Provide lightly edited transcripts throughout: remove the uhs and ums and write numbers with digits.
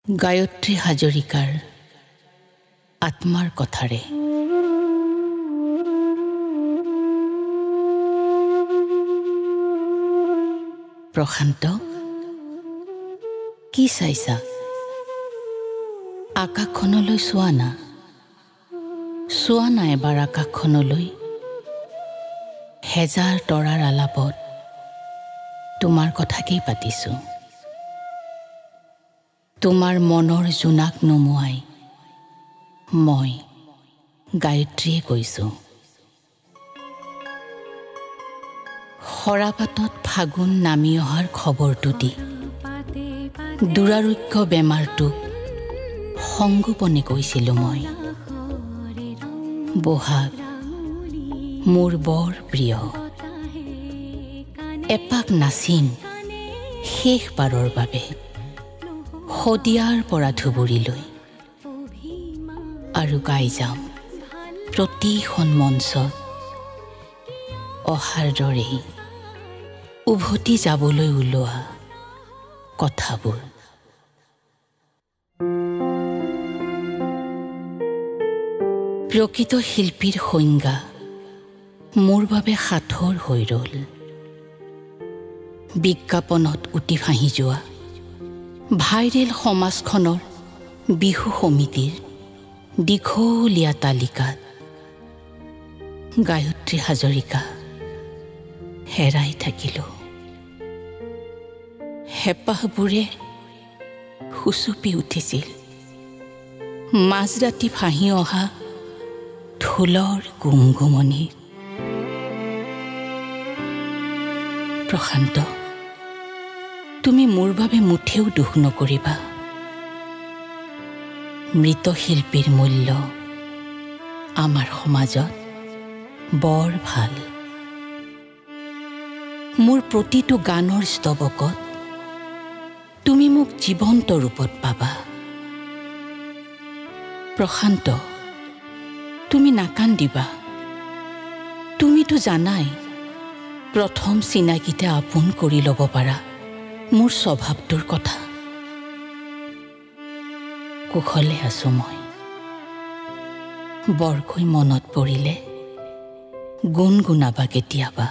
গায়ত্ৰী হাজৰিকাৰ আত্মাৰ কথাৰে। প্ৰশান্ত, কি চাইছা? আকাশখনলৈ চোৱা না, চোৱা না এবাৰ আকাশখনলৈ। হেজাৰ তৰাৰ আলাপত তোমাৰ কথাকেই পাতিছোঁ। তোমাৰ মনৰ জোনাক নুমুৱাই মই গায়ত্ৰীয়ে কৈছোঁ। সৰাপাতত ফাগুন নামি অহাৰ খবৰটো দি দুৰাৰোগ্য বেমাৰটোক সংগোপনে কৈছিলোঁ মই। বহাগ মোৰ বৰ প্ৰিয়, এপাক নাচিম শেষবাৰৰ বাবে শদিয়াৰ পৰা ধুবুৰীলৈ, আৰু গাই যাম প্ৰতিখন মঞ্চত অহাৰ দৰেই উভতি যাবলৈ ওলোৱা কথাবোৰ। প্ৰকৃত শিল্পীৰ সংজ্ঞা মোৰ বাবে সাঁথৰ হৈ ৰ'ল। বিজ্ঞাপনত উটি ভাঁহি যোৱা ভাইৰেল সমাজখনৰ বিহু সমিতিৰ দীঘলীয়া তালিকাত গায়ত্ৰী হাজৰিকা হেৰাই থাকিলোঁ। হেঁপাহবোৰে সুচুপি উঠিছিল মাজৰাতি ভাঁহি অহা ঢোলৰ গুমগুমনি। প্ৰশান্ত, তুমি মোৰ বাবে মুঠেও দুখ নকৰিবা। মৃতশিল্পীৰ মূল্য আমাৰ সমাজত বৰ ভাল। মোৰ প্ৰতিটো গানৰ স্তৱকত তুমি মোক জীৱন্ত ৰূপত পাবা। প্ৰশান্ত, তুমি নাকান্দিবা। তুমিতো জানাই প্ৰথম চিনাকিতে আপোন কৰি ল'ব পাৰা মোৰ স্বভাৱটোৰ কথা। কুশলে আছো মই। বৰকৈ মনত পৰিলে গুণগুণাবা কেতিয়াবা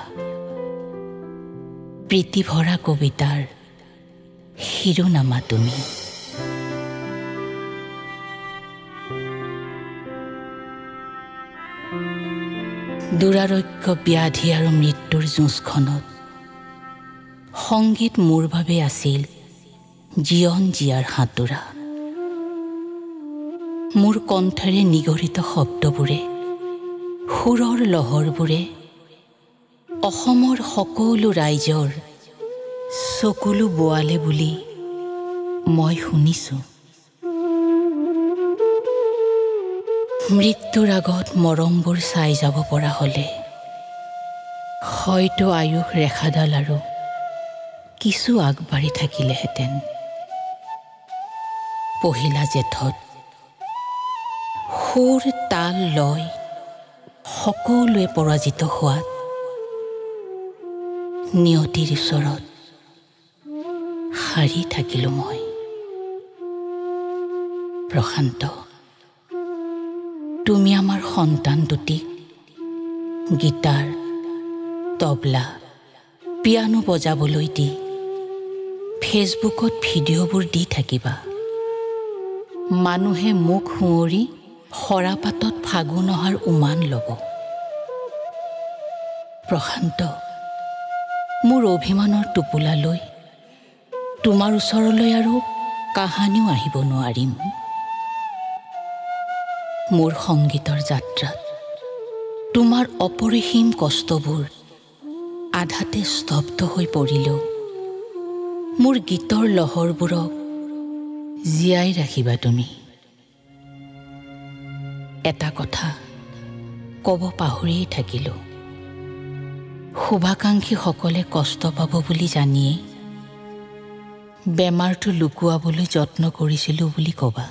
প্ৰীতিভৰা কবিতাৰ শিৰোনামা তুমি। দুৰাৰোগ্য ব্যাধি আৰু মৃত্যুৰ যুঁজখনত সংগীত মোৰ বাবে আছিল জীৱন জীয়াৰ সাঁতোৰা। মোৰ কণ্ঠৰে নিগৰিত শব্দবোৰে, সুৰৰ লহৰবোৰে অসমৰ সকলো ৰাইজৰ চকুলো বোৱালে বুলি মই শুনিছোঁ। মৃত্যুৰ আগত মৰমবোৰ চাই যাব পৰা হ'লে হয়তো আয়ুস ৰেখাডাল আৰু কিছু আগবাঢ়ি থাকিলেহেঁতেন। পহিলা জেঠত সুৰ তাল লয় সকলোৱে পৰাজিত হোৱাত নিয়তিৰ ওচৰত সাৰি থাকিলোঁ মই। প্ৰশান্ত, তুমি আমাৰ সন্তান দুটিক গীটাৰ, তবলা, পিয়ানো বজাবলৈ দি ফেচবুকত ভিডিঅ'বোৰ দি থাকিবা। মানুহে মুখ সুঁৱৰি সৰাপাতত ফাগুন অহাৰ উমান ল'ব। প্ৰশান্ত, মোৰ অভিমানৰ টোপোলালৈ তোমাৰ ওচৰলৈ আৰু কাহানিও আহিব নোৱাৰিম। মোৰ সংগীতৰ যাত্ৰাত তোমাৰ অপৰিসীম কষ্টবোৰ আধাতে স্তব্ধ হৈ পৰিলেও মোৰ গীতৰ লহৰবোৰক জীয়াই ৰাখিবা তুমি। এটা কথা ক'ব পাহৰিয়েই থাকিলোঁ। শুভাকাংক্ষীসকলে কষ্ট পাব বুলি জানিয়েই বেমাৰটো লুকুৱাবলৈ যত্ন কৰিছিলোঁ বুলি ক'বা।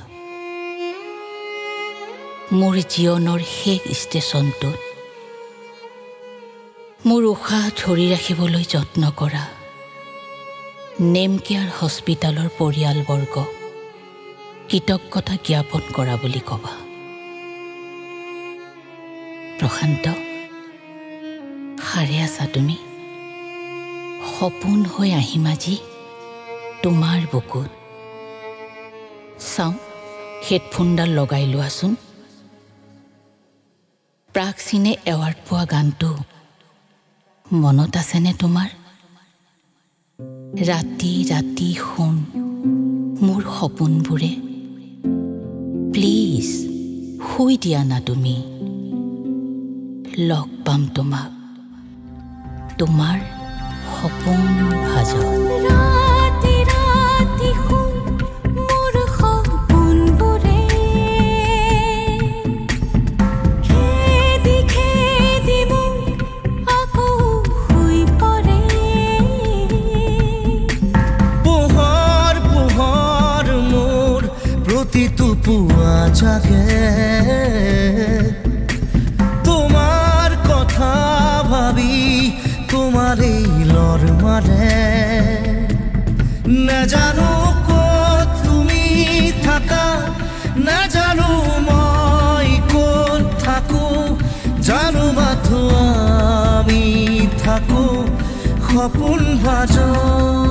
মোৰ জীৱনৰ শেষ ষ্টেচনটোত মোৰ উশাহ ধৰি ৰাখিবলৈ যত্ন কৰা নেম কেয়াৰ হস্পিটালৰ পৰিয়ালবৰ্গ কৃতজ্ঞতা জ্ঞাপন কৰা বুলি কবা। প্ৰশান্ত, সাৰে আছা তুমি? সপোন হৈ আহিম আজি তোমাৰ বুকুত। চাওঁ, হেডফোনডাল লগাই লোৱাচোন। প্ৰাক্সিনে এৱাৰ্ড পোৱা গানটো মনত আছেনে তোমাৰ? ৰাতি ৰাতি শুন মোৰ সপোনবোৰে, প্লিজ শুই দিয়া না তুমি। লগ পাম তোমাক তোমাৰ সপোন ভাজত। ৰাতি ৰাতি শুন মোৰ সপোনবোৰে, খেদি খেদি মোক আকৌ শুই পৰে। পোহৰ পোহৰ মোৰ প্ৰতিটো পুৱা জাগে, তোমাৰ কথা ভাবি তোমাৰে লৰ মাৰে। নাজানো ক'ত তুমি থাকা, নাজানো মই ক'ত থাকো, জানো মাথো আমি থাকো সপোন ভাজত।